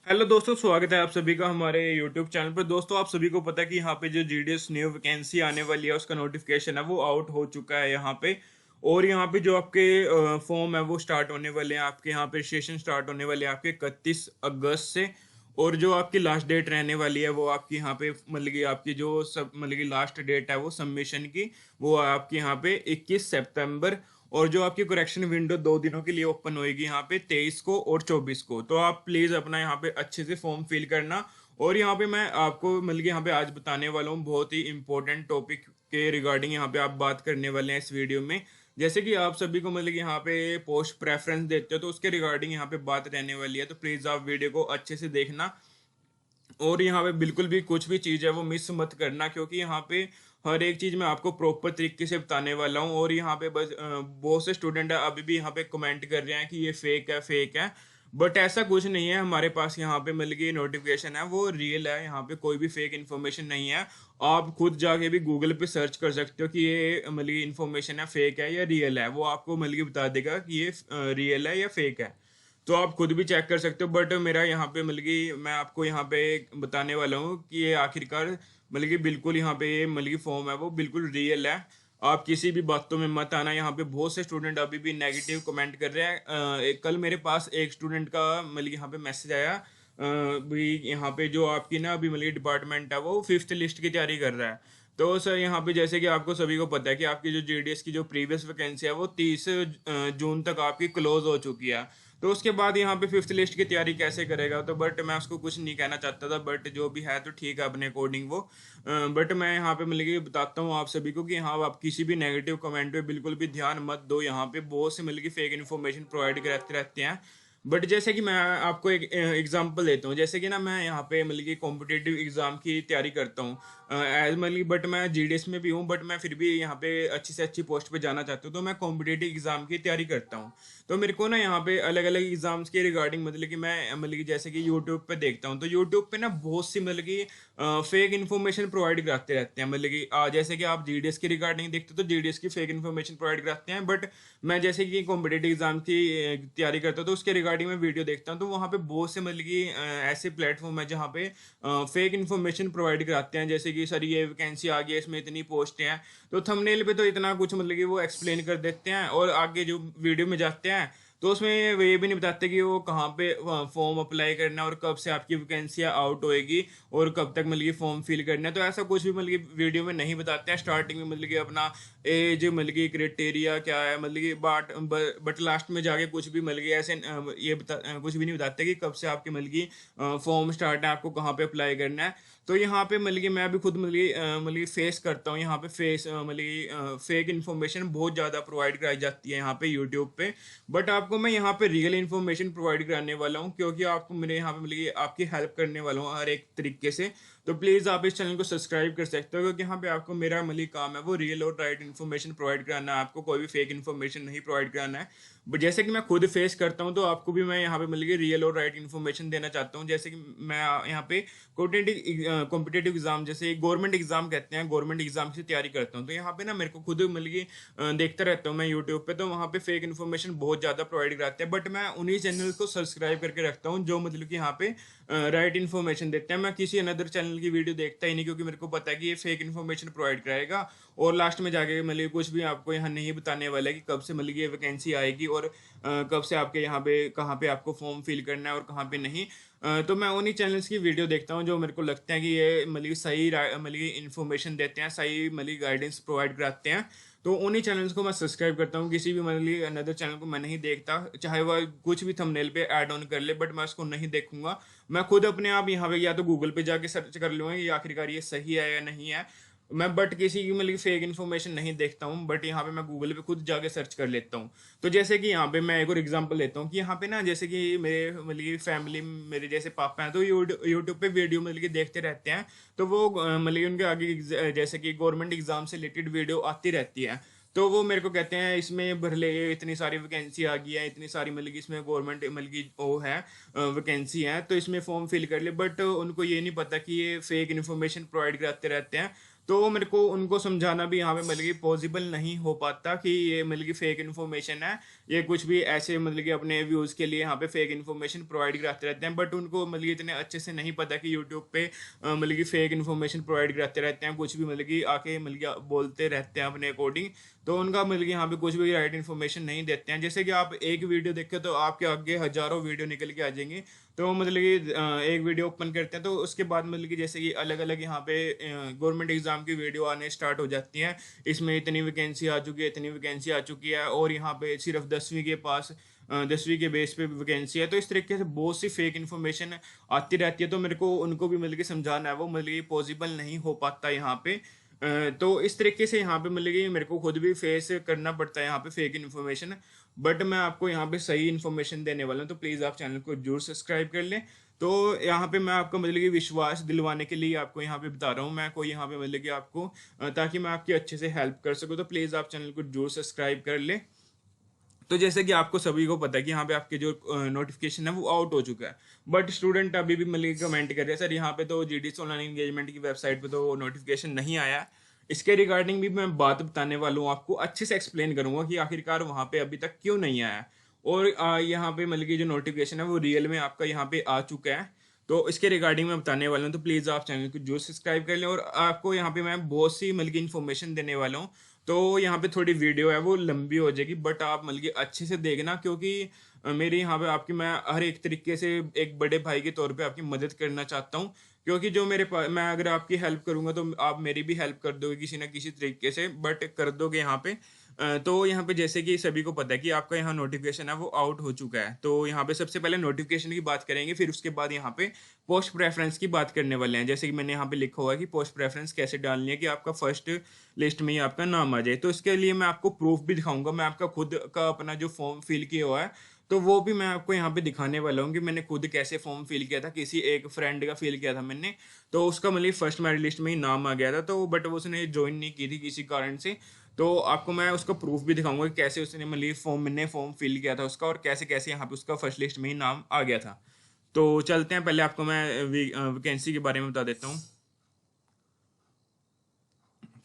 Hello दोस्तों, स्वागत है आप सभी का हमारे यूट्यूब चैनल पर। दोस्तों, आप सभी को पता है कि यहाँ पे जो जीडीएस न्यू वैकेंसी आने वाली है उसका नोटिफिकेशन है वो आउट हो चुका है यहाँ पे। और यहाँ पे जो आपके फॉर्म है वो स्टार्ट होने वाले हैं, आपके यहाँ पे रजिस्ट्रेशन स्टार्ट होने वाले हैं आपके 31 अगस्त से। और जो आपकी लास्ट डेट रहने वाली है वो आपकी यहाँ पे मतलब कि आपकी जो सब मतलब कि लास्ट डेट है वो सबमिशन की, वो आपकी यहाँ पे 21 सितंबर। और जो आपकी करेक्शन विंडो 2 दिनों के लिए ओपन होएगी यहाँ पे 23 को और 24 को। तो आप प्लीज अपना यहाँ पे अच्छे से फॉर्म फिल करना। और यहाँ पे मैं आपको मतलब कि यहाँ पे आज बताने वाला हूँ बहुत ही इंपॉर्टेंट टॉपिक के रिगार्डिंग यहाँ पे आप बात करने वाले हैं इस वीडियो में। जैसे कि आप सभी को मतलब कि यहाँ पे पोस्ट प्रेफरेंस देते हो तो उसके रिगार्डिंग यहाँ पे बात रहने वाली है, तो प्लीज आप वीडियो को अच्छे से देखना। और यहाँ पे बिल्कुल भी कुछ भी चीज़ है वो मिस मत करना, क्योंकि यहाँ पे हर एक चीज़ मैं आपको प्रॉपर तरीके से बताने वाला हूँ। और यहाँ पे बस बहुत से स्टूडेंट है अभी भी यहाँ पे कमेंट कर रहे हैं कि ये फेक है फेक है। बट ऐसा कुछ नहीं है, हमारे पास यहाँ पे मतलब कि नोटिफिकेशन है वो रियल है, यहाँ पे कोई भी फेक इन्फॉर्मेशन नहीं है। आप खुद जाके भी गूगल पे सर्च कर सकते हो कि ये मतलब कि इन्फॉर्मेशन है फेक है या रियल है, वो आपको मतलब कि बता देगा कि ये रियल है या फेक है। तो आप खुद भी चेक कर सकते हो। बट मेरा यहाँ पे मतलब कि मैं आपको यहाँ पे बताने वाला हूँ कि ये आखिरकार मतलब कि बिल्कुल यहाँ पे ये मतलब कि फॉर्म है वो बिल्कुल रियल है। आप किसी भी बातों में मत आना। यहाँ पे बहुत से स्टूडेंट अभी भी नेगेटिव कमेंट कर रहे हैं। कल मेरे पास एक स्टूडेंट का मतलब यहाँ पे मैसेज आया, भी यहाँ पे जो आपकी ना अभी मतलब डिपार्टमेंट है वो फिफ्थ लिस्ट की तैयारी कर रहा है। तो सर यहाँ पे जैसे कि आपको सभी को पता है कि आपकी जो जीडीएस की जो प्रीवियस वैकेंसी है वो 30 जून तक आपकी क्लोज हो चुकी है। तो उसके बाद यहाँ पे फिफ्थ लिस्ट की तैयारी कैसे करेगा? तो बट मैं उसको कुछ नहीं कहना चाहता था, बट जो भी है तो ठीक है अपने अकॉर्डिंग वो। बट मैं यहाँ पे मतलब कि बताता हूँ आप सभी को कि हाँ, आप किसी भी नेगेटिव कमेंट पे बिल्कुल भी ध्यान मत दो। यहाँ पे बहुत से मतलब कि फेक इन्फॉर्मेशन प्रोवाइड करते रहते हैं। बट जैसे कि मैं आपको एक एग्जांपल देता हूँ, जैसे कि ना मैं यहाँ पे मतलब कि कॉम्पिटेटिव एग्जाम की तैयारी करता हूँ एज मतलब, बट मैं जीडीएस में भी हूँ, बट मैं फिर भी यहाँ पे अच्छी से अच्छी पोस्ट पे जाना चाहता हूँ, तो मैं कॉम्पिटेटिव एग्जाम की तैयारी करता हूँ। तो मेरे को ना यहाँ पे अलग अलग एग्जाम्स के रिगार्डिंग मतलब कि मैं मतलब कि जैसे कि यूट्यूब पे देखता हूँ, तो यूट्यूब पे ना बहुत सी मतलब कि फेक इन्फॉर्मेशन प्रोवाइड कराते रहते हैं। मतलब कि जैसे कि आप जीडीएस की रिगार्डिंग देखते हो तो जीडीएस की फेक इन्फॉर्मेशन प्रोवाइड कराते हैं। बट मैं जैसे कि कॉम्पिटेटिव एग्जाम की तैयारी करता हूँ तो उसके रिगार्डिंग में वीडियो देखता हूँ, तो वहाँ पे बहुत से मतलब कि ऐसे प्लेटफॉर्म है जहाँ पे फेक इन्फॉर्मेशन प्रोवाइड कराते हैं। जैसे कि सर ये वैकेंसी आ गई है, इसमें इतनी पोस्ट हैं, तो थंबनेल पे तो इतना कुछ मतलब कि वो एक्सप्लेन कर देते हैं, और आगे जो वीडियो में जाते हैं तो उसमें वो ये भी नहीं बताते कि वो कहाँ पे फॉर्म अप्लाई करना है और कब से आपकी वैकेंसियाँ आउट होएगी और कब तक मतलब कि फॉर्म फिल करना है। तो ऐसा कुछ भी मतलब कि वीडियो में नहीं बताते हैं। स्टार्टिंग में मतलब कि अपना एज मतलब कि क्राइटेरिया क्या है मतलब कि बट लास्ट में जाके कुछ भी मतलब कि ऐसे कुछ भी नहीं बताते कि कब से आपके मतलब कि फॉर्म स्टार्ट है, आपको कहाँ पे अप्लाई करना है। तो यहाँ पे मतलब कि मैं भी खुद मतलब कि फेस करता हूँ यहाँ पे मतलब कि फेक इन्फॉर्मेशन बहुत ज़्यादा प्रोवाइड कराई जाती है यहाँ पे यूट्यूब पे। बट आपको मैं यहाँ पे रियल इन्फॉर्मेशन प्रोवाइड कराने वाला हूँ, क्योंकि आपको मेरे यहाँ पे मतलब कि आपकी हेल्प करने वाला हूँ हर एक तरीके से। तो प्लीज़ आप इस चैनल को सब्सक्राइब कर सकते हो, क्योंकि यहाँ पे आपको मेरा मतलब काम है वो रियल और राइट इन्फॉर्मेशन प्रोवाइड कराना है, आपको कोई भी फेक इन्फॉर्मेशन नहीं प्रोवाइड कराना है। बट जैसे कि मैं खुद फेस करता हूँ तो आपको भी मैं यहाँ पे मतलब कि रियल और राइट इन्फॉर्मेशन देना चाहता हूँ। जैसे कि मैं यहाँ पे कॉम्पिटेटिव एग्जाम, जैसे गवर्नमेंट एग्जाम कहते हैं, गवर्नमेंट एग्जाम की तैयारी करता हूँ, तो यहाँ पे ना मेरे को खुद मतलब कि देखता रहता हूँ मैं यूट्यूब पे, तो वहाँ पे फेक इन्फॉर्मेशन बहुत ज़्यादा प्रोवाइड कराते हैं। बट मैं उन्हीं चैनल को सब्सक्राइब करके रखता हूँ जो मतलब कि यहाँ पे राइट इन्फॉर्मेशन देते हैं। मैं किसी अनदर चैनल की वीडियो देखता ही नहीं, क्योंकि मेरे को पता है कि ये फेक इन्फॉर्मेशन प्रोवाइड कराएगा और लास्ट में जाके मतलब कुछ भी आपको यहाँ नहीं बताने वाला है कि कब से मतलब ये वैकेंसी आएगी और कब से आपके यहाँ पे कहाँ पे आपको फॉर्म फिल करना है और कहाँ पे नहीं। तो मैं उन्हीं चैनल्स की वीडियो देखता हूँ जो मेरे को लगता है कि ये मतलब सही मतलब इन्फॉर्मेशन देते हैं, सही मतलब गाइडेंस प्रोवाइड कराते हैं। तो उन्हीं चैनल्स को मैं सब्सक्राइब करता हूँ। किसी भी मतलब अनदर चैनल को मैं नहीं देखता, चाहे वह कुछ भी थंबनेल पे ऐड ऑन कर ले, बट मैं उसको नहीं देखूंगा। मैं खुद अपने आप यहाँ पे या तो गूगल पे जाके सर्च कर लूँगा कि आखिरकार ये सही है या नहीं है। मैं बट किसी की मतलब फेक इन्फॉर्मेशन नहीं देखता हूँ, बट यहाँ पे मैं गूगल पे खुद जाके सर्च कर लेता हूँ। तो जैसे कि यहाँ पे मैं एक और एग्जांपल लेता हूँ कि यहाँ पे ना जैसे कि मेरे मतलब कि फैमिली मेरे जैसे पापा हैं, तो यूट्यूब पे वीडियो मतलब कि देखते रहते हैं। तो वो मतलब कि उनके आगे जैसे कि गवर्नमेंट एग्जाम से रिलेटेड वीडियो आती रहती है। तो वो मेरे को कहते हैं इसमें भर ले, इतनी सारी वैकेंसी आ गई है, इतनी सारी मतलब कि इसमें गवर्नमेंट मतलब की वो है वैकेंसी है, तो इसमें फॉर्म फिल कर ले। बट उनको ये नहीं पता कि ये फेक इन्फॉर्मेशन प्रोवाइड कराते रहते हैं। तो मेरे को उनको समझाना भी यहाँ पे मतलब कि पॉसिबल नहीं हो पाता कि ये मतलब कि फेक इन्फॉर्मेशन है, ये कुछ भी ऐसे मतलब कि अपने व्यूज़ के लिए यहाँ पे फेक इन्फॉर्मेशन प्रोवाइड कराते रहते हैं। बट उनको मतलब कि इतने अच्छे से नहीं पता कि यूट्यूब पे मतलब कि फेक इन्फॉर्मेशन प्रोवाइड कराते रहते हैं, कुछ भी मतलब कि आके मतलब कि बोलते रहते हैं अपने अकॉर्डिंग। तो उनका मतलब कि यहाँ पे कुछ भी राइट इन्फॉर्मेशन नहीं देते हैं। जैसे कि आप एक वीडियो देखे तो आपके आगे हज़ारों वीडियो निकल के आ जाएंगे। तो मतलब कि एक वीडियो ओपन करते हैं तो उसके बाद मतलब कि जैसे कि अलग अलग यहाँ पे गवर्नमेंट एग्जाम की वीडियो आने स्टार्ट हो जाती हैं। इसमें इतनी वैकेंसी आ चुकी है, इतनी वैकेंसी आ चुकी है, और यहाँ पे सिर्फ 10वीं के पास 10वीं के बेस पे वैकेंसी है। तो इस तरीके से बहुत सी फेक इन्फॉर्मेशन आती रहती है। तो मेरे को उनको भी मतलब कि समझाना है, वो मतलब कि पॉसिबल नहीं हो पाता यहाँ पे। तो इस तरीके से यहाँ पे मतलब कि मेरे को खुद भी फेस करना पड़ता है यहाँ पे फेक इन्फॉर्मेशन। बट मैं आपको यहाँ पे सही इन्फॉर्मेशन देने वाला हूँ, तो प्लीज़ आप चैनल को जरूर सब्सक्राइब कर लें। तो यहाँ पे मैं आपको मतलब कि विश्वास दिलवाने के लिए आपको यहाँ पे बता रहा हूँ, मैं कोई यहाँ पे मतलब कि आपको ताकि मैं आपकी अच्छे से हेल्प कर सकूँ। तो प्लीज़ आप चैनल को जरूर सब्सक्राइब कर लें। तो जैसे कि आपको सभी को पता है कि यहाँ पे आपके जो नोटिफिकेशन है वो आउट हो चुका है। बट स्टूडेंट अभी भी मतलब कमेंट कर रहे हैं, सर यहाँ पे तो जीडीएस ऑनलाइन एंगेजमेंट की वेबसाइट पे तो नोटिफिकेशन नहीं आया। इसके रिगार्डिंग भी मैं बात बताने वाला हूँ, आपको अच्छे से एक्सप्लेन करूंगा कि आखिरकार वहाँ पे अभी तक क्यों नहीं आया। और यहाँ पे मतलब कि जो नोटिफिकेशन है वो रियल में आपका यहाँ पे आ चुका है। तो इसके रिगार्डिंग मैं बताने वाला हूँ, तो प्लीज़ आप चैनल को जो सब्सक्राइब कर लें। और आपको यहाँ पे मैं बहुत सी मतलब की इन्फॉर्मेशन देने वाला हूँ। तो यहाँ पे थोड़ी वीडियो है वो लंबी हो जाएगी, बट आप मतलब कि अच्छे से देखना, क्योंकि मेरे यहाँ पे आपकी मैं हर एक तरीके से एक बड़े भाई के तौर पे आपकी मदद करना चाहता हूँ। क्योंकि जो मेरे पास, मैं अगर आपकी हेल्प करूंगा तो आप मेरी भी हेल्प कर दोगे किसी ना किसी तरीके से, बट कर दोगे यहाँ पे। तो यहाँ पे जैसे कि सभी को पता है कि आपका यहाँ नोटिफिकेशन है वो आउट हो चुका है। तो यहाँ पे सबसे पहले नोटिफिकेशन की बात करेंगे, फिर उसके बाद यहाँ पे पोस्ट प्रेफरेंस की बात करने वाले हैं। जैसे कि मैंने यहाँ पे लिखा हुआ है कि पोस्ट प्रेफरेंस कैसे डालनी है कि आपका फर्स्ट लिस्ट में ही आपका नाम आ जाए। तो इसके लिए मैं आपको प्रूफ भी दिखाऊंगा, मैं आपका खुद का अपना जो फॉर्म फिल किया हुआ है तो वो भी मैं आपको यहाँ पे दिखाने वाला हूँ कि मैंने खुद कैसे फॉर्म फिल किया था, किसी एक फ्रेंड का फिल किया था मैंने। तो उसका मतलब फर्स्ट मेरिट लिस्ट में ही नाम आ गया था, तो बट उसने ज्वाइन नहीं की थी किसी कारण से। तो आपको मैं उसका प्रूफ भी दिखाऊंगा कि कैसे उसने मतलब फॉर्म फिल किया था उसका, और कैसे कैसे यहाँ पे उसका फर्स्ट लिस्ट में ही नाम आ गया था। तो चलते हैं, पहले आपको मैं वैकेंसी के बारे में बता देता हूँ।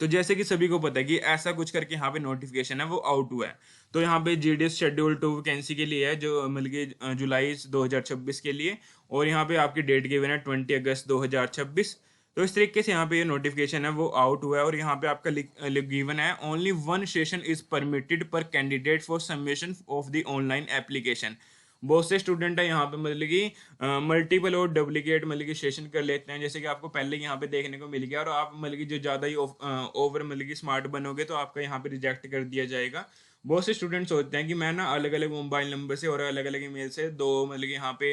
तो जैसे कि सभी को पता है कि ऐसा कुछ करके यहाँ पे नोटिफिकेशन है वो आउट हुआ है। तो यहाँ पे जीडीएस शेड्यूल 2 वैकेंसी के लिए है, जो मतलब कि जुलाई 2026 के लिए। और यहाँ पे आपकी डेट गिवन है 20 अगस्त 2026। तो इस तरीके से यहाँ पे ये नोटिफिकेशन है वो आउट हुआ है। और यहाँ पे आपका गिवन है, only one session is permitted per candidate for submission of the online application. बहुत से स्टूडेंट है यहाँ पे मतलब कि मल्टीपल और डुप्लीकेट मतलब कि सेशन कर लेते हैं, जैसे कि आपको पहले यहाँ पे देखने को मिल गया। और आप मतलब कि जो ज़्यादा ही ओवर मतलब कि स्मार्ट बनोगे तो आपका यहाँ पे रिजेक्ट कर दिया जाएगा। बहुत से स्टूडेंट्स होते हैं कि मैं ना अलग अलग मोबाइल नंबर से और अलग अलग ईमेल से दो मतलब कि यहाँ पे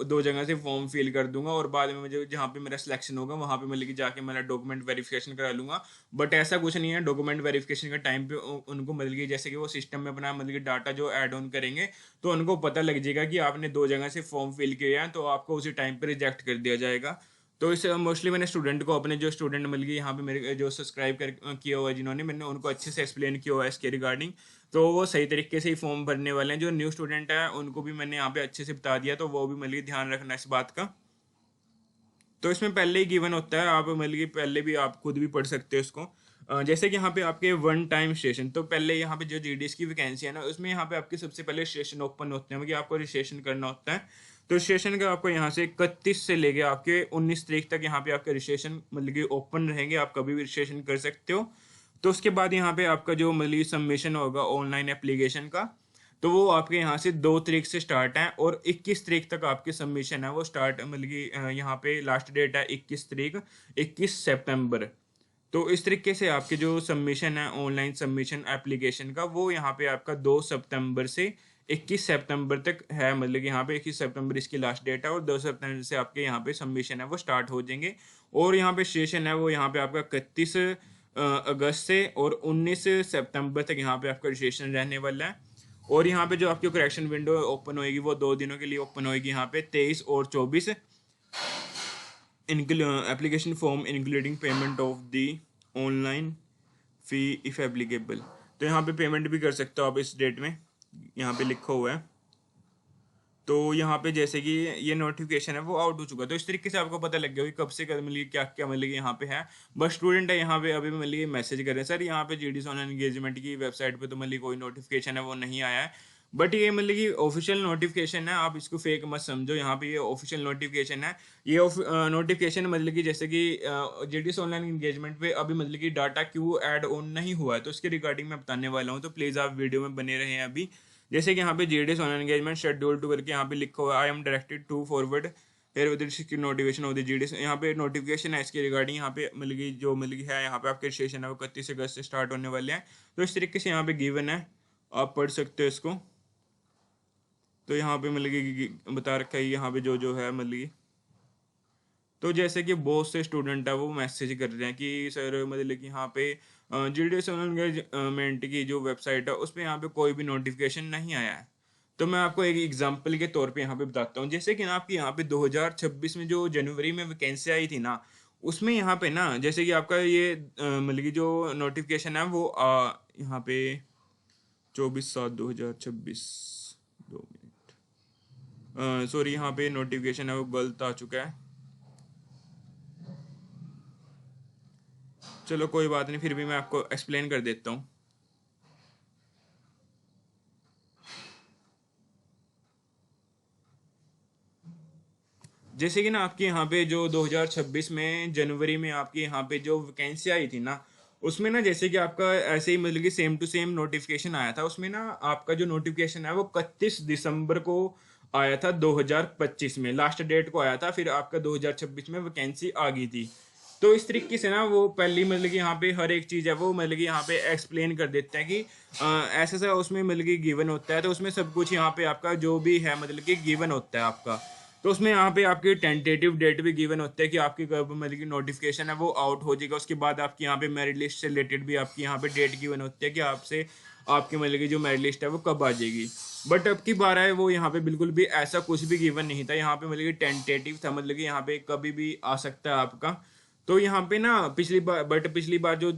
दो जगह से फॉर्म फिल कर दूंगा, और बाद में मुझे जहाँ पे मेरा सिलेक्शन होगा वहाँ पे मतलब कि जाके मेरा डॉक्यूमेंट वेरिफिकेशन करा लूंगा। बट ऐसा कुछ नहीं है, डॉक्यूमेंट वेरिफिकेशन के टाइम पे उनको मतलब कि जैसे कि वो सिस्टम में अपना मतलब कि डाटा जो ऐड ऑन करेंगे तो उनको पता लग जाएगा कि आपने दो जगह से फॉर्म फिल किया है, तो आपको उसी टाइम पे रिजेक्ट कर दिया जाएगा। तो इस मोस्टली मैंने स्टूडेंट को, अपने जो स्टूडेंट मिल गए यहाँ पे मेरे जो सब्सक्राइब कर किया हुआ है जिन्होंने, मैंने उनको अच्छे से एक्सप्लेन किया हुआ है इसके रिगार्डिंग। तो वो सही तरीके से ही फॉर्म भरने वाले हैं। जो न्यू स्टूडेंट है उनको भी मैंने यहाँ पे अच्छे से बता दिया, तो वो भी मतलब कि ध्यान रखना इस बात का। तो इसमें पहले ही गिवन होता है, आप मतलब कि पहले भी आप खुद भी पढ़ सकते हो इसको। जैसे कि यहाँ पे आपके वन टाइम स्टेशन, तो पहले यहाँ पे जो जीडीएस की वैकेंसी है ना उसमें यहाँ पे आपके सबसे पहले स्टेशन ओपन होते हैं, मतलब कि आपको रजिस्ट्रेशन करना होता है। तो रजिस्ट्रेशन का आपको यहाँ से 31 से लेके आपके 19 तारीख तक यहाँ पे आपके रजिस्ट्रेशन मतलब कि ओपन रहेंगे, आप कभी भी रजिस्ट्रेशन कर सकते हो। तो उसके बाद यहाँ पे आपका जो मतलब सबमिशन होगा ऑनलाइन एप्लीकेशन का, तो वो आपके यहाँ से 2 तारीख से स्टार्ट है, और 21 तारीख तक आपके सबमिशन है वो स्टार्ट मतलब कि यहाँ पे लास्ट डेट है 21 तारीख, 21 सितंबर। तो इस तरीके से आपके जो सबमिशन है ऑनलाइन सबमिशन एप्लीकेशन का, वो यहाँ पे आपका 2 सितंबर से 21 सितंबर तक है, मतलब कि यहाँ पे 21 सितंबर इसकी लास्ट डेट है, और 2 सितंबर से आपके यहाँ पे सबमिशन है वो स्टार्ट हो जाएंगे। और यहाँ पे सेशन है वो यहाँ पे आपका 31 अगस्त से और 19 सितंबर तक यहाँ पे आपका रजिस्ट्रेशन रहने वाला है। और यहाँ पे जो आपकी करेक्शन विंडो ओपन होएगी वो 2 दिनों के लिए ओपन होएगी, यहाँ पे 23 और 24। Application form including payment of the online fee if applicable. तो यहाँ पे पेमेंट भी कर सकते हो आप इस डेट में, यहाँ पे लिखा हुआ है। तो यहाँ पे जैसे कि ये नोटिफिकेशन है वो आउट हो चुका है, तो इस तरीके से आपको पता लग गया कि कब से कब मिली क्या क्या मिलेगी यहाँ पे है। बस स्टूडेंट है यहाँ पे अभी मिली मैसेज कर रहे हैं सर यहाँ पे जीडी ऑनलाइन एंगेजमेंट की वेबसाइट पे तो मिली कोई नोटिफिकेशन है वो नहीं आया है। बट ये मतलब कि ऑफिशियल नोटिफिकेशन है, आप इसको फेक मत समझो, यहाँ पे ये ऑफिशियल नोटिफिकेशन है। ये नोटिफिकेशन मतलब कि जैसे कि जीडी ऑनलाइन एंगेजमेंट पे अभी मतलब कि डाटा क्यों ऐड ऑन नहीं हुआ है, तो इसके रिगार्डिंग मैं बताने वाला हूँ, तो प्लीज़ आप वीडियो में बने रहें अभी। जैसे कि यहाँ पे GDS on engagement schedule two करके यहाँ पे लिखा हुआ है, I am directed to forward here with की नोटिफिकेशन ऑफ द जीडीएस। यहाँ पे नोटिफिकेशन है इसके रिगार्डिंग, यहाँ पे मतलब कि जो मतलब कि है यहाँ पे आपके रजिस्ट्रेशन है वो 31 अगस्त से स्टार्ट होने वाले हैं। तो इस तरीके से यहाँ पे गिवन है, आप पढ़ सकते हो इसको। तो यहाँ पे मतलब कि बता रखा है यहाँ पे जो जो है मतलब कि, तो जैसे कि बहुत से स्टूडेंट है वो मैसेज कर रहे हैं कि सर मतलब कि यहाँ पे जीडीएस एंगेजमेंट की जो वेबसाइट है उस पर यहाँ पे कोई भी नोटिफिकेशन नहीं आया है। तो मैं आपको एक एग्जांपल के तौर पे यहाँ पे बताता हूँ। जैसे कि ना आपकी यहाँ पे 2026 में जो जनवरी में वैकेंसी आई थी ना, उसमें यहाँ पे ना जैसे कि आपका ये मतलब कि जो नोटिफिकेशन है वो यहाँ पे 24/7/2026, 2 मिनट, सॉरी यहाँ पे नोटिफिकेशन है वो गलत आ चुका है। चलो कोई बात नहीं, फिर भी मैं आपको एक्सप्लेन कर देता हूँ। जैसे कि ना आपके यहाँ पे जो 2026 में जनवरी में आपके यहाँ पे जो वैकेंसी आई थी ना, उसमें ना जैसे कि आपका ऐसे ही मतलब कि सेम टू सेम नोटिफिकेशन आया था। उसमें ना आपका जो नोटिफिकेशन है वो 31 दिसंबर को आया था, 2025 में लास्ट डेट को आया था, फिर आपका 2026 में वैकेंसी आ गई थी। तो इस तरीके से ना वो पहली मतलब कि यहाँ पे हर एक चीज़ है वो मतलब कि यहाँ पे एक्सप्लेन कर देते हैं कि ऐसा सा उसमें मतलब कि गिवन होता है, तो उसमें सब कुछ यहाँ पे आपका जो भी है मतलब कि गिवन होता है आपका। तो उसमें यहाँ पे आपकी टेंटेटिव डेट भी गिवन होता है कि आपकी कब मतलब कि नोटिफिकेशन है वो आउट हो जाएगा। उसके बाद आपकी यहाँ पे मेरिट लिस्ट से रिलेटेड भी आपकी यहाँ पे डेट गिवन होती है कि आपसे आपकी मतलब कि जो मेरिट लिस्ट है वो कब आ जाएगी। बट अब की बार है वो यहाँ पे बिल्कुल भी ऐसा कुछ भी गिवन नहीं था, यहाँ पे मतलब कि टेंटेटिव था, मतलब कि यहाँ पे कभी भी आ सकता है आपका। तो यहाँ पे ना पिछली बार जो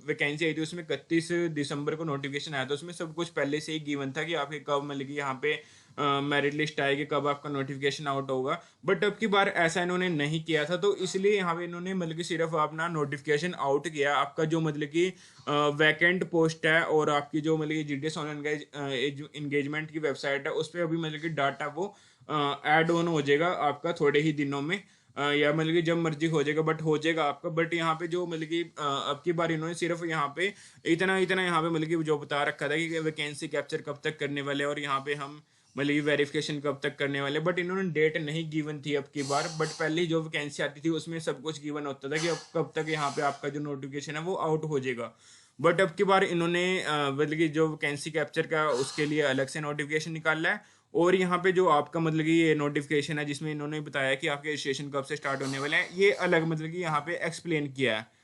वैकेंसी आई थी उसमें 31 दिसंबर को नोटिफिकेशन आया था, उसमें सब कुछ पहले से ही गिवन था कि आपके कब मतलब कि यहाँ पे मेरिट लिस्ट आएगी, कब आपका नोटिफिकेशन आउट होगा। बट अब की बार ऐसा इन्होंने नहीं किया था, तो इसलिए यहाँ पे इन्होंने मतलब कि सिर्फ अपना नोटिफिकेशन आउट किया, आपका जो मतलब कि वैकेंट पोस्ट है और आपकी जो मतलब कि जीडीएस ऑनलाइन एंगेजमेंट की वेबसाइट है उस पर अभी मतलब कि डाटा वो ऐड ऑन हो जाएगा आपका थोड़े ही दिनों में, या मतलब कि जब मर्जी हो जाएगा, बट हो जाएगा आपका। बट यहाँ पे जो मतलब कि अब की बार इन्होंने सिर्फ यहाँ पे इतना इतना यहाँ पे मतलब कि जो बता रखा था कि वैकेंसी कैप्चर कब तक करने वाले और यहाँ पे हम मतलब कि वेरिफिकेशन कब तक करने वाले, बट इन्होंने डेट नहीं गिवन थी अब की बार। बट पहले जो वैकेंसी आती थी उसमें सब कुछ गिवन होता था कि अब कब तक यहाँ पे आपका जो नोटिफिकेशन है वो आउट हो जाएगा। बट अब की बार इन्होंने मतलब कि जो वैकेंसी कैप्चर का उसके लिए अलग से नोटिफिकेशन निकाला है, और यहाँ पे जो आपका मतलब कि ये नोटिफिकेशन है जिसमें इन्होंने बताया कि आपके रजिस्ट्रेशन कब से स्टार्ट होने वाले हैं, ये अलग मतलब कि यहाँ पे एक्सप्लेन किया है।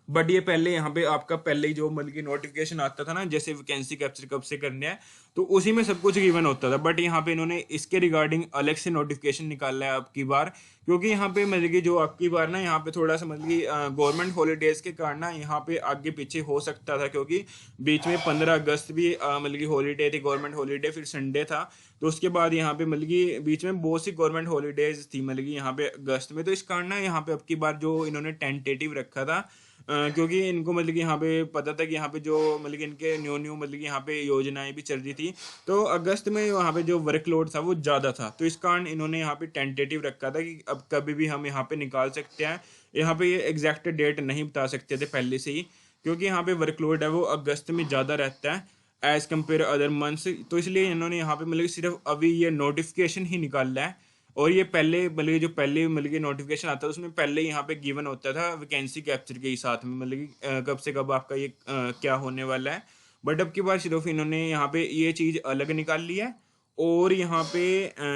बट ये पहले यहाँ पे आपका पहले ही जो मतलब कि नोटिफिकेशन आता था ना, जैसे वैकेंसी कैप्चर कब से करने हैं, तो उसी में सब कुछ गिवन होता था। बट यहाँ पे इन्होंने इसके रिगार्डिंग अलग से नोटिफिकेशन निकाला है आपकी बार, क्योंकि यहाँ पे मतलब कि जो आपकी बार ना यहाँ पे थोड़ा सा मतलब कि गवर्नमेंट हॉलीडेज के कारण ना यहाँ पे आगे पीछे हो सकता था, क्योंकि बीच में 15 अगस्त भी मतलब कि हॉलीडे थी, गवर्नमेंट हॉलीडे, फिर संडे था। तो उसके बाद यहाँ पे मतलब कि बीच में बहुत सी गवर्नमेंट हॉलीडेज थी मतलब कि यहाँ पे अगस्त में, तो इस कारण ना यहाँ पे अब की बार जो इन्होंने टेंटेटिव रखा था, क्योंकि इनको मतलब कि यहाँ पे पता था कि यहाँ पे जो मतलब कि इनके न्यू न्यू मतलब कि यहाँ पे योजनाएं भी चल रही थी, तो अगस्त में यहाँ पे जो वर्कलोड था वो ज़्यादा था, तो इस कारण इन्होंने यहाँ पे टेंटेटिव रखा था कि अब कभी भी हम यहाँ पे निकाल सकते हैं। यहाँ पे ये एग्जैक्ट डेट नहीं बता सकते थे पहले से ही, क्योंकि यहाँ पे वर्कलोड है वो अगस्त में ज़्यादा रहता है एज कम्पेयर अदर मंथ्स, तो इसलिए इन्होंने यहाँ पे मतलब कि सिर्फ अभी ये नोटिफिकेशन ही निकाला है। और ये पहले मतलब कि जो पहले मतलब कि नोटिफिकेशन आता है उसमें पहले ही यहाँ पे गिवन होता था वैकेंसी कैप्चर के ही साथ में मतलब कि कब से कब आपका ये क्या होने वाला है। बट अब की बार सिर्फ इन्होंने यहाँ पे ये चीज़ अलग निकाल ली है, और यहाँ पे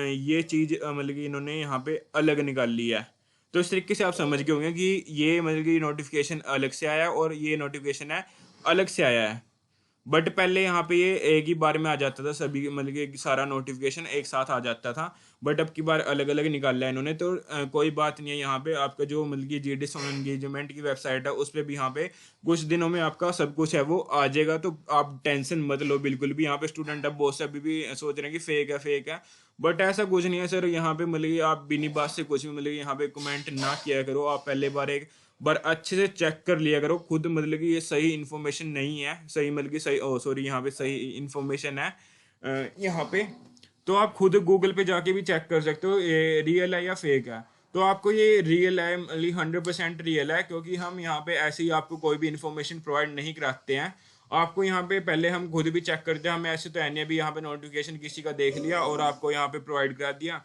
ये चीज़ मतलब कि इन्होंने यहाँ पे अलग निकाल लिया है। तो इस तरीके से आप समझ गए होंगे कि ये मतलब कि नोटिफिकेशन अलग से आया और ये नोटिफिकेशन है अलग से आया है। बट पहले यहाँ पे ये एक ही बार में आ जाता था, सभी मतलब कि सारा नोटिफिकेशन एक साथ आ जाता था। बट अब की बार अलग अलग निकाला है इन्होंने, तो कोई बात नहीं है। यहाँ पे आपका जो मतलब कि जीडीएस ऑन एंगेजमेंट की वेबसाइट है उस पर भी यहाँ पे कुछ दिनों में आपका सब कुछ है वो आ जाएगा, तो आप टेंशन मत लो बिल्कुल भी। यहाँ पे स्टूडेंट अब बहुत से अभी भी सोच रहे हैं कि फेक है फेक है, बट ऐसा कुछ नहीं है सर। यहाँ पे मतलब कि आप बिनी बात से कुछ भी मतलब कि यहाँ पे कमेंट ना किया करो। आप पहले बार एक बार अच्छे से चेक कर लिया करो खुद, मतलब कि ये सही इन्फॉर्मेशन नहीं है, सही मतलब कि सही ओ सॉरी यहाँ पे सही इन्फॉर्मेशन है यहाँ पे। तो आप खुद गूगल पे जाके भी चेक कर सकते हो ये रियल है या फेक है। तो आपको ये रियल है, मतलब 100% रियल है, क्योंकि हम यहाँ पे ऐसे ही आपको कोई भी इन्फॉर्मेशन प्रोवाइड नहीं कराते हैं। आपको यहाँ पे पहले हम खुद भी चेक करते हैं, हम ऐसे तो है नहीं अभी यहाँ पे नोटिफिकेशन किसी का देख लिया और आपको यहाँ पे प्रोवाइड करा दिया।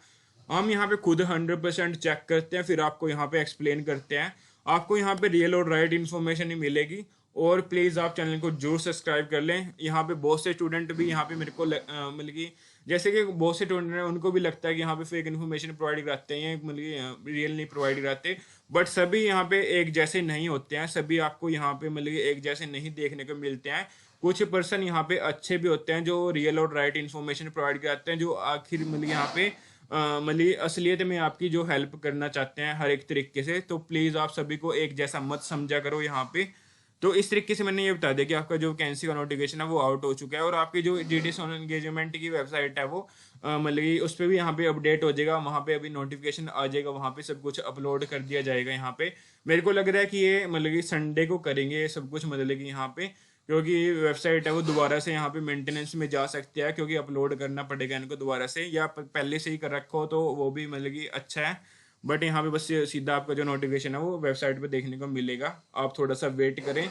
हम यहाँ पे खुद 100% चेक करते हैं, फिर आपको यहाँ पे एक्सप्लेन करते हैं। आपको यहाँ पे रियल और राइट इन्फॉर्मेशन ही मिलेगी। और प्लीज़ आप चैनल को जरूर सब्सक्राइब कर लें। यहाँ पे बहुत से स्टूडेंट भी यहाँ पे मेरे को मतलब कि जैसे कि बहुत से स्टूडेंट हैं उनको भी लगता है कि यहाँ पे फेक इन्फॉर्मेशन प्रोवाइड कराते हैं, मतलब कि रियल नहीं प्रोवाइड कराते। बट सभी यहाँ पे एक जैसे नहीं होते हैं, सभी आपको यहाँ पे मतलब कि एक जैसे नहीं देखने को मिलते हैं। कुछ पर्सन यहाँ पे अच्छे भी होते हैं जो रियल और राइट इन्फॉर्मेशन प्रोवाइड कराते हैं, जो आखिर मतलब यहाँ पे मतलब असलियत में आपकी जो हेल्प करना चाहते हैं हर एक तरीके से। तो प्लीज़ आप सभी को एक जैसा मत समझा करो यहाँ पे। तो इस तरीके से मैंने ये बता दिया कि आपका जो वैकेंसी का नोटिफिकेशन है वो आउट हो चुका है, और आपकी जो जीडीएस ऑन एंगेजमेंट की वेबसाइट है वो मतलब कि उस पर भी यहाँ पे अपडेट हो जाएगा। वहाँ पे अभी नोटिफिकेशन आ जाएगा, वहाँ पे सब कुछ अपलोड कर दिया जाएगा। यहाँ पे मेरे को लग रहा है कि ये मतलब कि संडे को करेंगे ये सब कुछ, मतलब कि यहाँ पे क्योंकि वेबसाइट है वो दोबारा से यहाँ पे मेंटेनेंस में जा सकती है, क्योंकि अपलोड करना पड़ेगा इनको दोबारा से, या पहले से ही कर रखो तो वो भी मतलब कि अच्छा है। बट यहाँ पे बस सीधा आपका जो नोटिफिकेशन है वो वेबसाइट पे देखने को मिलेगा। आप थोड़ा सा वेट करें,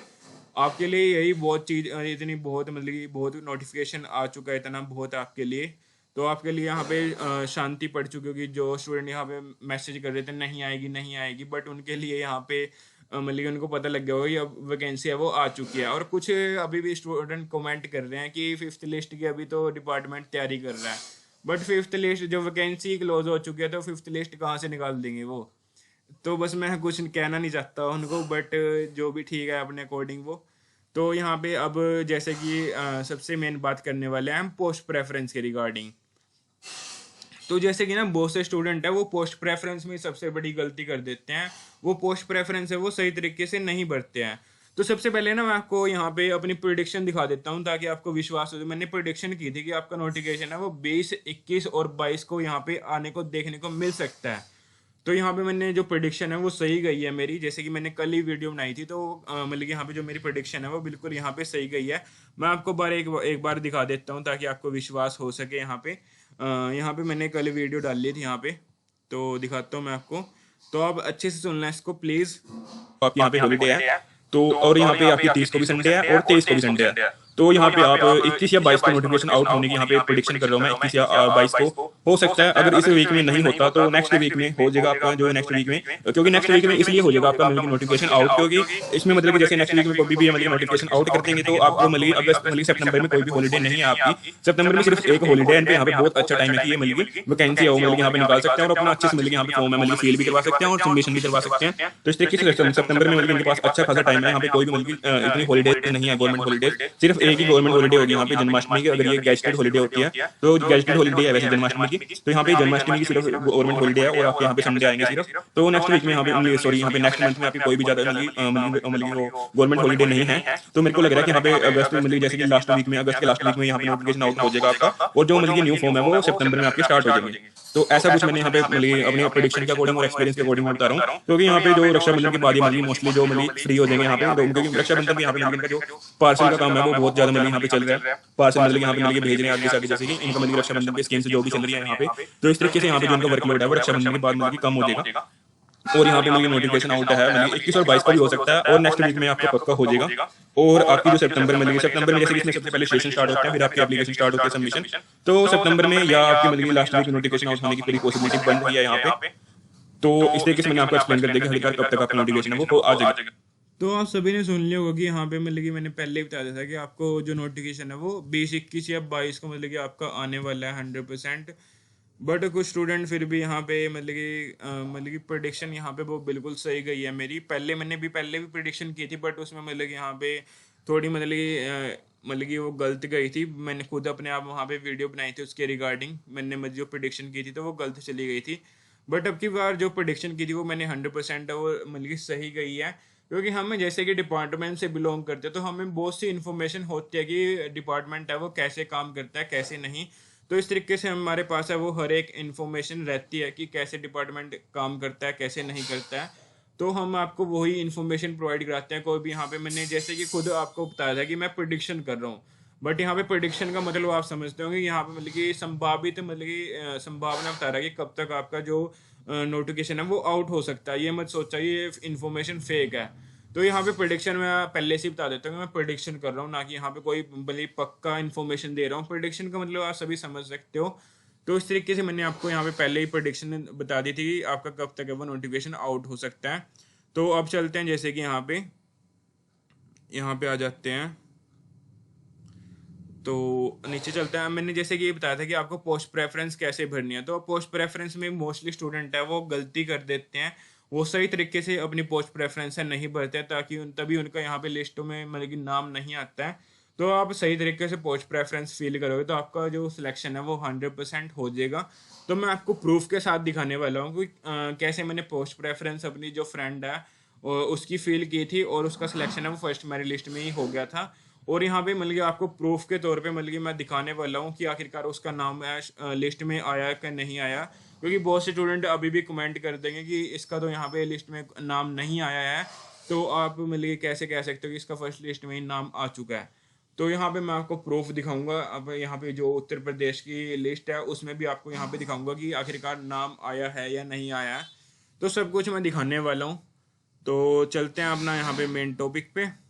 आपके लिए यही बहुत चीज़ इतनी बहुत मतलब कि बहुत नोटिफिकेशन आ चुका है, इतना बहुत है आपके लिए। तो आपके लिए यहाँ पे शांति पड़ चुकी होगी। जो स्टूडेंट यहाँ पे मैसेज कर रहे थे नहीं आएगी नहीं आएगी, बट उनके लिए यहाँ पे मतलब कि उनको पता लग गया होगा कि अब वैकेंसी है वो आ चुकी है। और कुछ अभी भी स्टूडेंट कमेंट कर रहे हैं कि फिफ्थ लिस्ट की अभी तो डिपार्टमेंट तैयारी कर रहा है, बट फिफ्थ लिस्ट जो वैकेंसी क्लोज हो चुकी है तो फिफ्थ लिस्ट कहाँ से निकाल देंगे वो। तो बस मैं कुछ कहना नहीं चाहता उनको, बट जो भी ठीक है अपने अकॉर्डिंग वो। तो यहाँ पे अब जैसे कि सबसे मेन बात करने वाले हैं हम पोस्ट प्रेफरेंस के रिगार्डिंग। तो जैसे कि ना बहुत से स्टूडेंट है वो पोस्ट प्रेफरेंस में सबसे बड़ी गलती कर देते हैं। वो पोस्ट प्रेफरेंस है वो सही तरीके से नहीं भरते हैं। तो सबसे पहले ना मैं आपको यहाँ पे अपनी प्रिडिक्शन दिखा देता हूँ ताकि आपको विश्वास हो। मैंने प्रिडिक्शन की थी कि आपका नोटिफिकेशन है वो 20, 21 और 22 को यहाँ पे आने को देखने को मिल सकता है। तो यहाँ पे मैंने जो प्रिडिक्शन है वो सही गई है मेरी, जैसे कि मैंने कल ही वीडियो बनाई थी। तो मतलब कि यहाँ पे जो मेरी प्रिडिक्शन है वो बिल्कुल यहाँ पे सही गई है। मैं आपको एक बार दिखा देता हूँ ताकि आपको विश्वास हो सके। यहाँ पे मैंने कल वीडियो डाल ली थी यहाँ पे, तो दिखाता हूँ मैं आपको। तो आप अच्छे से सुनना इसको प्लीज़। आप यहाँ पे हॉलीडे है, तो और यहाँ पे आपकी 30 को भी संडे है और 23 को भी संडे है। तो यहाँ पे आप 21 या 22 को नोटिफिकेशन आउट होने की यहाँ पे प्रिडिक्शन कर रहा हूँ मैं। 21 या 22 को हो सकता है, अगर इस वीक में नहीं होता तो नेक्स्ट वीक में हो जाएगा आपका जो है नेक्स्ट वीक में। क्योंकि नेक्स्ट वीक में इसलिए हो जाएगा आपका मतलब कि नोटिफिकेशन आउट, क्योंकि इसमें मतलब कि जैसे नेक्स्ट वीक में कोई भी मतलब नोटिफिकेशन आउट कर देंगे तो आपको मतलब अगस्त मतलब सितंबर में कोई भी हॉलीडे नहीं है आपकी। सितंबर में सिर्फ एक हॉलीडे है, यहाँ पे बहुत अच्छा टाइम है कि ये मतलब कि वैकेंसी है वो मतलब यहाँ पे निकाल सकते हैं और अपना अच्छे से मतलब यहाँ पे फॉर्म है मतलब फिल भी करवा सकते हैं और सबमिशन भी करवा सकते हैं। तो इस तरीके से सितंबर में मतलब इनके पास अच्छा खासा टाइम है। यहाँ पे कोई भी मतलब कि इतनी हॉलीडेज नहीं है गवर्नमेंट हॉलीडेज, सिर्फ एक ही गवर्नमेंट हॉलीडे होगी यहाँ पे जन्माष्टमी की। अगर ये गैजेटेड हॉलीडे होती है तो गैजेटेड हॉलीडे है वैसे जन्माष्टमी की, तो यहाँ पे जन्माष्टमी की सिर्फ गवर्नमेंट हॉलीडे है और आपके यहाँ पे संडे आएंगे सिर्फ। तो नेक्स्ट वीक में यहाँ पे सॉरी यहाँ पे नेक्स्ट मंथ में आपकी कोई भी ज्यादा मतलब गवर्नमेंट हॉलीडे नहीं है। तो मेरे को लग रहा है कि यहाँ पे अगस्त मतलब जैसे कि लास्ट वीक में अगस्त के लास्ट वीक में यहाँ पे नोटिफिकेशन आउट हो जाएगा आपका, और जो मतलब न्यू फॉर्म है वो सितंबर में आपके स्टार्ट हो जाएंगे। तो ऐसा कुछ मैंने यहाँ पे मतलब अपनी प्रेडिक्शन के अकॉर्डिंग और एक्सपीरियंस के अकॉर्डिंग मैं बता रहा हूँ। क्योंकि यहाँ पे जो रक्षाबंधन के बाद मतलब मोस्टली जो मतलब फ्री हो जाएंगे यहाँ पे, तो क्योंकि रक्षाबंधन के यहाँ पे मतलब इनका जो पार्सल का काम है वो बहुत ज्यादा मतलब यहाँ पे चल रहा है। पार्सल मतलब यहाँ पे मतलब भेज रहे हैं आगे से आगे, जैसे कि इनका मतलब रक्षाबंधन के स्कीम से जो भी चल रही है यहाँ पे। तो इस तरीके से यहाँ पे जो इनका वर्कलोड है वो रक्षाबंधन के बाद मतलब कम हो जाएगा। और यहाँ पे मतलब नोटिफिकेशन आउट है मतलब 21 और 22 को भी हो सकता है, और नेक्स्ट वीक में आपको पक्का हो जाएगा। और आपकी जो सितंबर में सितंबर में जैसे कि इसमें सबसे पहले सेशन स्टार्ट होते हैं, फिर आपकी एप्लीकेशन स्टार्ट होती है सबमिशन। तो सितंबर में या आपकी मतलब लास्ट वीक नोटिफिकेशन आउट होने की पूरी पॉसिबिलिटी बन रही है यहाँ पे। तो इस तरीके से मैंने आपको एक्सप्लेन कर दिया कि हर कब तक आपका नोटिफिकेशन है वो आ जाएगा। तो आप सभी ने सुन लिया होगा कि यहाँ पे मतलब कि मैंने पहले ही बता दिया था कि आपको जो नोटिफिकेशन है वो 20, 21 या 22 को मतलब कि आपका आने वाला है 100%। बट कुछ स्टूडेंट फिर भी यहाँ पे मतलब कि प्रिडिक्शन यहाँ पे वो बिल्कुल सही गई है मेरी। मैंने भी पहले भी प्रिडिक्शन की थी, बट उसमें मतलब कि यहाँ पे थोड़ी मतलब कि मतलब कि वो गलत गई थी। मैंने खुद अपने आप वहाँ पे वीडियो बनाई थी उसके रिगार्डिंग, मैंने जो प्रेडिक्शन की थी तो वो गलत चली गई थी। बट अब की बार जो प्रेडिक्शन की थी वो मैंने 100% वो मतलब कि सही गई है। क्योंकि हमें जैसे कि डिपार्टमेंट से बिलोंग करते हैं तो हमें बहुत सी इन्फॉर्मेशन होती है कि डिपार्टमेंट है वो कैसे काम करता है कैसे नहीं। तो इस तरीके से हमारे पास है वो हर एक इन्फॉर्मेशन रहती है कि कैसे डिपार्टमेंट काम करता है कैसे नहीं करता है। तो हम आपको वही इन्फॉर्मेशन प्रोवाइड कराते हैं। कोई भी यहाँ पे मैंने जैसे कि खुद आपको बताया था कि मैं प्रिडिक्शन कर रहा हूँ, बट यहाँ पे प्रिडिक्शन का मतलब आप समझते होंगे यहाँ पे मतलब कि संभावित मतलब कि संभावना बता रहा है कि कब तक आपका जो नोटिफिकेशन है वो आउट हो सकता है। ये मत सोचा ये इन्फॉर्मेशन फेक है। तो यहाँ पे प्रिडिक्शन मैं पहले से ही बता देता हूँ कि मैं प्रिडिक्शन कर रहा हूँ, ना कि यहाँ पे कोई बड़ी पक्का इन्फॉर्मेशन दे रहा हूँ। प्रिडिक्शन का मतलब आप सभी समझ सकते हो। तो इस तरीके से मैंने आपको यहाँ पे पहले ही प्रिडिक्शन बता दी थी कि आपका कब तक है वो नोटिफिकेशन आउट हो सकता है। तो अब चलते हैं जैसे कि यहाँ पे आ जाते हैं। तो नीचे चलते हैं। मैंने जैसे कि ये बताया था कि आपको पोस्ट प्रेफरेंस कैसे भरनी है। तो पोस्ट प्रेफरेंस में मोस्टली स्टूडेंट है वो गलती कर देते हैं, वो सही तरीके से अपनी पोस्ट प्रेफरेंस है नहीं भरते हैं, ताकि तभी उनका यहाँ पे लिस्टों में मतलब कि नाम नहीं आता है। तो आप सही तरीके से पोस्ट प्रेफरेंस फिल करोगे तो आपका जो सिलेक्शन है वो 100% हो जाएगा। तो मैं आपको प्रूफ के साथ दिखाने वाला हूँ कि कैसे मैंने पोस्ट प्रेफरेंस अपनी जो फ्रेंड है उसकी फिल की थी और उसका सिलेक्शन है वो फर्स्ट मेरिट लिस्ट में ही हो गया था। और यहाँ पे मतलब कि आपको प्रूफ के तौर पे मतलब कि मैं दिखाने वाला हूँ कि आखिरकार उसका नाम लिस्ट में आया कि नहीं आया। क्योंकि बहुत से स्टूडेंट अभी भी कमेंट कर देंगे कि इसका तो यहाँ पे लिस्ट में नाम नहीं आया है। तो आप मतलब कि कैसे कह सकते हो कि इसका फर्स्ट लिस्ट में ही नाम आ चुका है। तो यहाँ पे मैं आपको प्रूफ दिखाऊंगा। अब यहाँ पे जो उत्तर प्रदेश की लिस्ट है उसमें भी आपको यहाँ पे दिखाऊंगा कि आखिरकार नाम आया है या नहीं आया है। तो सब कुछ मैं दिखाने वाला हूँ। तो चलते हैं अपना यहाँ पे मेन टॉपिक पे।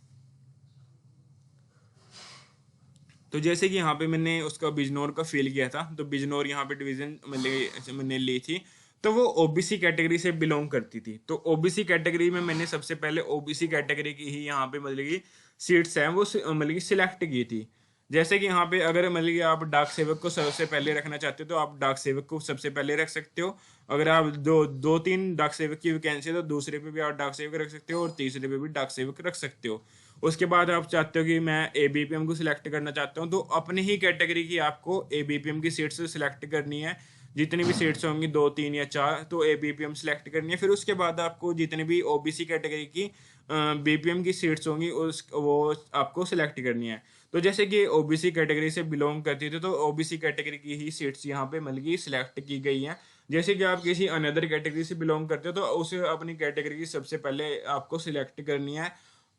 तो जैसे कि यहाँ पे मैंने उसका बिजनौर का फील किया था, तो बिजनौर यहाँ पे डिवीजन मैंने ली थी। तो वो ओबीसी कैटेगरी से बिलोंग करती थी। तो ओबीसी कैटेगरी में मैंने सबसे पहले ओबीसी कैटेगरी की ही यहाँ पे मतलब कि सीट्स हैं वो मतलब कि सिलेक्ट की थी। जैसे कि यहाँ पे अगर मतलब कि आप डाक सेवक को सबसे पहले रखना चाहते हो तो आप डाक सेवक को सबसे पहले रख सकते हो। अगर आप दो तीन डाक सेवक की वैकेंसी है तो दूसरे पे भी आप डाक सेवक रख सकते हो और तीसरे पे भी डाक सेवक रख सकते हो। उसके बाद आप चाहते हो कि मैं एबीपीएम को सिलेक्ट करना चाहता हूँ तो अपनी ही कैटेगरी की आपको एबीपीएम की सीट्स सिलेक्ट करनी है। जितनी भी सीट्स होंगी 2 3 या 4 तो एबीपीएम सिलेक्ट करनी है। फिर उसके बाद आपको जितनी भी ओबीसी कैटेगरी की बीपीएम की सीट्स होंगी उस वो आपको सिलेक्ट करनी है। तो जैसे कि ओबीसी कैटेगरी से बिलोंग करती थी तो ओबीसी कैटेगरी की ही सीट्स यहाँ पे मतलब कि सिलेक्ट की गई हैं। जैसे कि आप किसी अनदर कैटेगरी से बिलोंग करते हो तो उसे अपनी कैटेगरी की सबसे पहले आपको सिलेक्ट करनी है।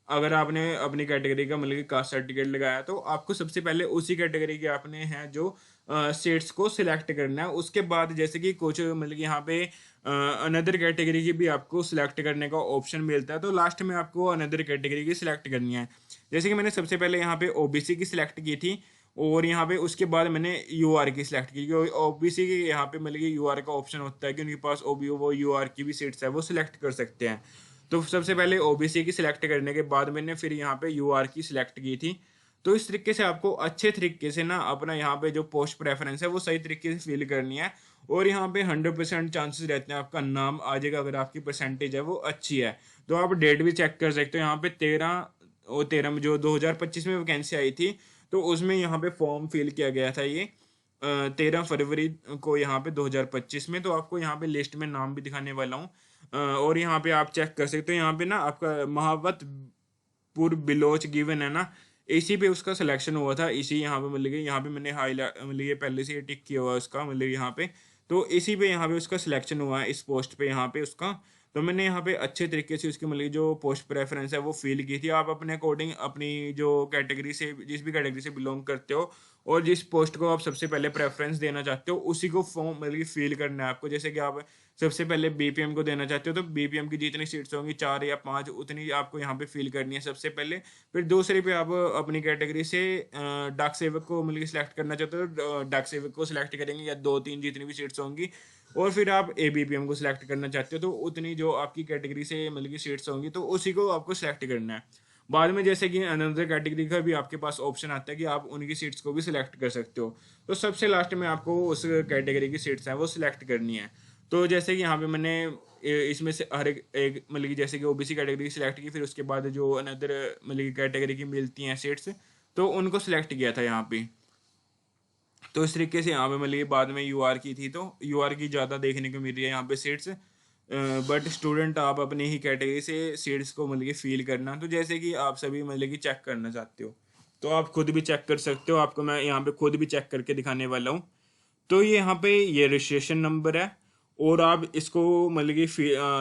अगर आपने अपनी कैटेगरी का मतलब कि कास्ट सर्टिफिकेट लगाया तो आपको सबसे पहले उसी कैटेगरी के आपने हैं जो सीट्स को सिलेक्ट करना है। उसके बाद जैसे कि कुछ मतलब कि यहाँ पे अनदर कैटेगरी की भी आपको सिलेक्ट करने का ऑप्शन मिलता है। तो लास्ट में आपको अनदर कैटेगरी की सिलेक्ट करनी है। जैसे कि मैंने सबसे पहले यहाँ पे ओबीसी की सिलेक्ट की थी और यहाँ पे उसके बाद मैंने यूआर की सिलेक्ट की। ओबीसी के यहाँ पे मतलब कि यूआर का ऑप्शन होता है कि उनके पास ओबी वो यूआर की भी सीट्स है वो सिलेक्ट कर सकते हैं। तो सबसे पहले ओबीसी की सिलेक्ट करने के बाद मैंने फिर यहाँ पे यूआर की सिलेक्ट की थी। तो इस तरीके से आपको अच्छे तरीके से ना अपना यहाँ पे जो पोस्ट प्रेफरेंस है वो सही तरीके से फिल करनी है। और यहाँ पे 100% चांसेस रहते हैं आपका नाम आ जाएगा अगर आपकी परसेंटेज है वो अच्छी है। तो आप डेट भी चेक कर सकते हो। यहाँ पे 13 में जो 2025 में वैकेंसी आई थी तो उसमें यहाँ पे फॉर्म फिल किया गया था ये 13 फरवरी को यहाँ पे 2025 में। तो आपको यहाँ पे लिस्ट में नाम भी दिखाने वाला हूँ। और यहाँ पे आप चेक कर सकते हो। यहाँ पे ना आपका महावतपुर बिलोच गिवन है ना, इसी पे उसका सिलेक्शन हुआ था। इसी यहाँ पे मतलब कि यहाँ पे मैंने हाईलाइट मतलब ये पहले से टिक किया हुआ है उसका मतलब यहाँ पे। तो इसी पे यहाँ पे उसका सिलेक्शन हुआ है इस पोस्ट पे यहाँ पे उसका। तो मैंने यहाँ पे अच्छे तरीके से उसकी मतलब जो पोस्ट प्रेफरेंस है वो फिल की थी। आप अपने अकॉर्डिंग अपनी जो कैटेगरी से जिस भी कैटेगरी से बिलोंग करते हो और जिस पोस्ट को आप सबसे पहले प्रेफरेंस देना चाहते हो उसी को फॉर्म मतलब कि फिल करना है आपको। जैसे कि आप सबसे पहले बीपीएम को देना चाहते हो तो बीपीएम की जितनी सीट्स होंगी 4 या 5 उतनी आपको यहाँ पे फिल करनी है सबसे पहले। फिर दूसरे पे आप अपनी कैटेगरी से डाक सेवक को मतलब कि सिलेक्ट करना चाहते हो तो डाक सेवक को सिलेक्ट करेंगे या 2 3 जितनी भी सीट्स होंगी। और फिर आप एबीपीएम को सिलेक्ट करना चाहते हो तो उतनी जो आपकी कैटेगरी से मतलब कि सीट्स होंगी तो उसी को आपको सिलेक्ट करना है। बाद में जैसे कि अनदर कैटेगरी का भी आपके पास ऑप्शन आता है कि आप उनकी सीट्स को भी सिलेक्ट कर सकते हो। तो सबसे लास्ट में आपको उस कैटेगरी की सीट्स हैं वो सिलेक्ट करनी है। तो जैसे कि यहाँ पे मैंने इसमें से हर एक मतलब कि जैसे कि ओबीसी कैटेगरी सिलेक्ट की फिर उसके बाद जो अनदर मतलब कि कैटेगरी की मिलती हैं सीट्स तो उनको सिलेक्ट किया था यहाँ पे। तो इस तरीके से यहाँ पे मतलब बाद में यूआर की थी, तो यूआर की ज़्यादा देखने को मिल रही है यहाँ पे सीट्स। बट स्टूडेंट आप अपनी ही कैटेगरी से सीट्स को मतलब कि फील करना, तो जैसे कि आप सभी मतलब कि चेक करना चाहते हो तो आप खुद भी चेक कर सकते हो। आपको मैं यहाँ पे खुद भी चेक करके दिखाने वाला हूँ। तो ये यहाँ पे ये रजिस्ट्रेशन नंबर है, और आप इसको मतलब कि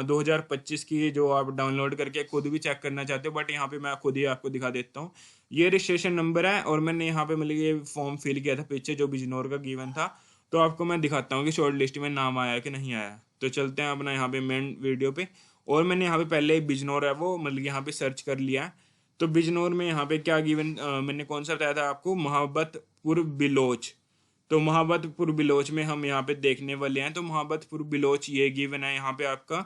2025 की जो आप डाउनलोड करके खुद भी चेक करना चाहते हो, बट यहाँ पे मैं खुद ही आपको दिखा देता हूँ। ये रजिस्ट्रेशन नंबर है, और मैंने यहाँ पे मतलब ये फॉर्म फिल किया था पीछे जो बिजनौर का गिवन था। तो आपको मैं दिखाता हूँ कि शॉर्ट लिस्ट में नाम आया कि नहीं आया। तो चलते हैं अपना यहाँ पे मेन वीडियो पे। और मैंने यहाँ पे पहले बिजनौर है वो मतलब यहाँ पे सर्च कर लिया है। तो बिजनौर में यहाँ पे क्या गिवन मैंने कौन सा बताया था आपको, मोहब्बतपुर बिलोच। तो मोहब्बतपुर बिलोच में हम यहाँ पे देखने वाले हैं। तो मोहब्बतपुर बिलोच ये गिवन है यहाँ पे आपका।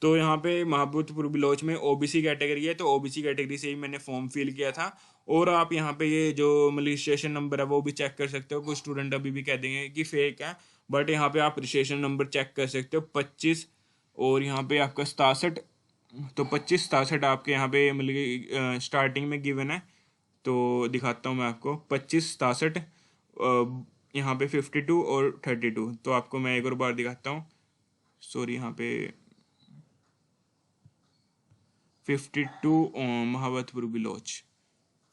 तो यहाँ पे मोहब्बतपुर बिलोच में ओबीसी कैटेगरी है, तो ओबीसी कैटेगरी से ही मैंने फॉर्म फिल किया था। और आप यहाँ पे ये जो रजिस्ट्रेशन नंबर है वो भी चेक कर सकते हो। कुछ स्टूडेंट अभी भी कह देंगे कि फेक है, बट यहाँ पे आप रजिस्ट्रेशन नंबर चेक कर सकते हो 25, और यहाँ पे आपका 67। तो 25 67 आपके यहाँ पे मतलब कि स्टार्टिंग में गिवन है। तो दिखाता हूँ मैं आपको 25 67, यहाँ पे 52 और 32। तो आपको मैं एक और बार दिखाता हूँ, सॉरी यहाँ पे 52 महाबतपुर बिलोच,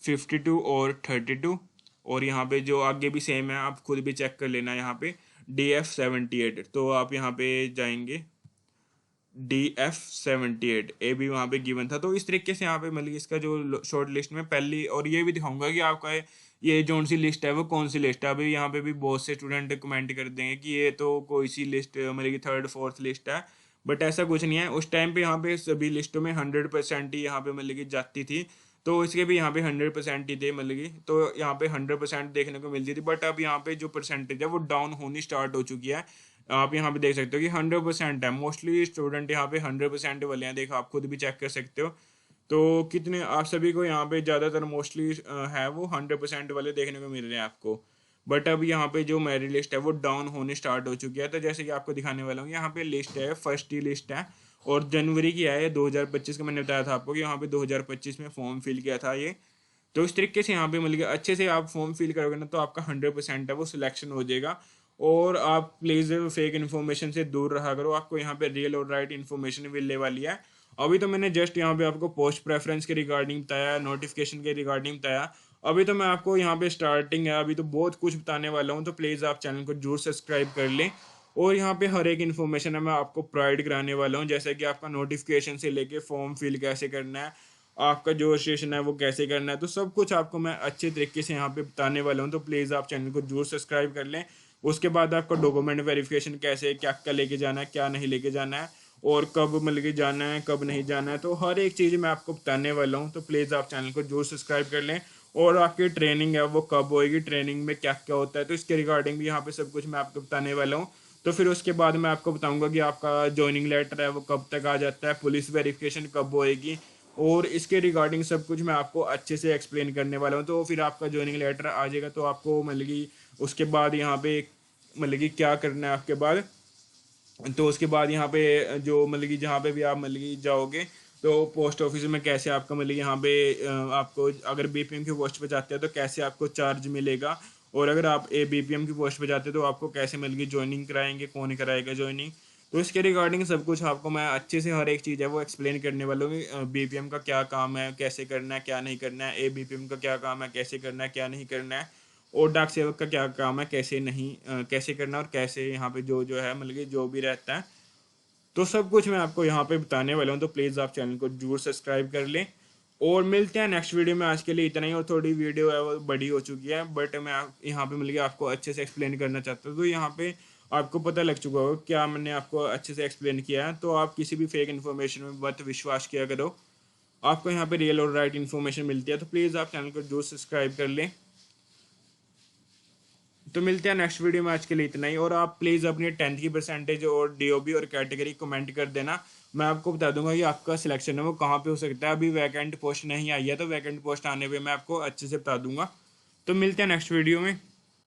52 और 32। और यहाँ पे जो आगे भी सेम है, आप खुद भी चेक कर लेना। यहाँ पे DF78, तो आप यहाँ पे जाएंगे DF78 ए भी वहाँ पे गिवन था। तो इस तरीके से यहाँ पे मतलब इसका जो शॉर्ट लिस्ट में पहली, और ये भी दिखाऊंगा कि आपका ये जो सी लिस्ट है वो कौन सी लिस्ट है। अभी यहाँ पे भी बहुत से स्टूडेंट कमेंट कर देंगे कि ये तो कोई सी लिस्ट मतलब कि 3rd 4th लिस्ट है, बट ऐसा कुछ नहीं है। उस टाइम पे यहाँ पे सभी लिस्टों में 100% ही यहाँ पे मतलब कि जाती थी, तो इसके भी यहाँ पे 100% ही थे मतलब कि। तो यहाँ पे 100% देखने को मिलती थी, बट अब यहाँ पे जो परसेंटेज है वो डाउन होनी स्टार्ट हो चुकी है। आप यहाँ पे देख सकते हो कि 100% है। मोस्टली स्टूडेंट यहाँ पे 100% वाले हैं, देखो आप खुद भी चेक कर सकते हो। तो कितने आप सभी को यहाँ पे ज़्यादातर मोस्टली है वो 100% वाले देखने को मिल रहे हैं आपको। बट अब यहाँ पे जो मेरिट लिस्ट है वो डाउन होने स्टार्ट हो चुकी है। तो जैसे कि आपको दिखाने वाला हूँ, यहाँ पे लिस्ट है, फर्स्ट ही लिस्ट है, और जनवरी की है 2025 का। मैंने बताया था आपको कि यहाँ पे 2025 में फॉर्म फिल किया था ये। तो इस तरीके से यहाँ पे मतलब कि अच्छे से आप फॉर्म फिल करोगे ना, तो आपका 100% है वो सिलेक्शन हो जाएगा। और आप प्लीज़ फेक इन्फॉर्मेशन से दूर रहा करो, आपको यहाँ पे रियल और राइट इन्फॉर्मेशन मिलने वाली है। अभी तो मैंने जस्ट यहाँ पे आपको पोस्ट प्रेफरेंस के रिगार्डिंग बताया, नोटिफिकेशन के रिगार्डिंग बताया। अभी तो मैं आपको यहाँ पे स्टार्टिंग है, अभी तो बहुत कुछ बताने वाला हूँ। तो प्लीज़ आप चैनल को जरूर सब्सक्राइब कर लें। और यहाँ पे हर एक इन्फॉर्मेशन है मैं आपको प्रोवाइड कराने वाला हूँ, जैसे कि आपका नोटिफिकेशन से लेके फॉर्म फिल कैसे करना है, आपका जो रजिस्ट्रेशन है वो कैसे करना है, तो सब कुछ आपको मैं अच्छे तरीके से यहाँ पे बताने वाला हूँ। तो प्लीज़ आप चैनल को जरूर सब्सक्राइब कर लें। उसके बाद आपका डॉक्यूमेंट वेरिफिकेशन कैसे, क्या क्या लेके जाना है, क्या नहीं लेके जाना है, और कब मतलब कि जाना है, कब नहीं जाना है, तो हर एक चीज़ मैं आपको बताने वाला हूँ। तो प्लीज़ आप चैनल को जरूर सब्सक्राइब कर लें। और आपकी ट्रेनिंग है वो कब होएगी, ट्रेनिंग में क्या क्या होता है, तो इसके रिगार्डिंग भी यहाँ पे सब कुछ मैं आपको बताने वाला हूँ। तो फिर उसके बाद मैं आपको बताऊंगा कि आपका ज्वाइनिंग लेटर है वो कब तक आ जाता है, पुलिस वेरिफिकेशन कब होएगी, और इसके रिगार्डिंग सब कुछ मैं आपको अच्छे से एक्सप्लेन करने वाला हूँ। तो फिर आपका ज्वाइनिंग लेटर आ जाएगा, तो आपको मतलब कि उसके बाद यहाँ पे मतलब कि क्या करना है आपके बाद। तो उसके बाद यहाँ पे जो मतलब कि जहाँ पे भी आप मतलब कि जाओगे, तो पोस्ट ऑफिस में कैसे आपका मतलब यहाँ पे आपको अगर बीपीएम की पोस्ट पे जाते हैं तो कैसे आपको चार्ज मिलेगा, और अगर आप बीपीएम की पोस्ट पे जाते हैं तो आपको कैसे मतलब कि ज्वाइनिंग कराएंगे, कौन कराएगा ज्वाइनिंग। तो इसके रिगार्डिंग सब कुछ आपको मैं अच्छे से हर एक चीज़ है वो एक्सप्लेन करने वाला हूँ। बीपीएम का क्या काम है, कैसे करना है, क्या नहीं करना है, बीपीएम का क्या काम है, कैसे करना है, क्या नहीं करना है, और डाक सेवक का क्या काम है, कैसे नहीं कैसे करना, और कैसे यहाँ पे जो जो है मतलब कि जो भी रहता है, तो सब कुछ मैं आपको यहाँ पे बताने वाला हूँ। तो प्लीज़ आप चैनल को जरूर सब्सक्राइब कर लें, और मिलते हैं नेक्स्ट वीडियो में। आज के लिए इतना ही, और थोड़ी वीडियो है वो बड़ी हो चुकी है, बट मैं यहाँ पे मतलब कि आपको अच्छे से एक्सप्लेन करना चाहता हूँ। तो यहाँ पे आपको पता लग चुका होगा क्या मैंने आपको अच्छे से एक्सप्लेन किया है। तो आप किसी भी फेक इन्फॉर्मेशन में मत विश्वास किया करो, आपको यहाँ पे रियल और राइट इन्फॉर्मेशन मिलती है। तो प्लीज़ आप चैनल को जरूर सब्सक्राइब कर लें। तो मिलते हैं नेक्स्ट वीडियो में, आज के लिए इतना ही। और आप प्लीज़ अपनी 10th की परसेंटेज और डीओबी और कैटेगरी कमेंट कर देना, मैं आपको बता दूंगा कि आपका सिलेक्शन है वो कहाँ पे हो सकता है। अभी वैकेंट पोस्ट नहीं आई है, तो वैकेंट पोस्ट आने पे मैं आपको अच्छे से बता दूंगा। तो मिलते हैं नेक्स्ट वीडियो में।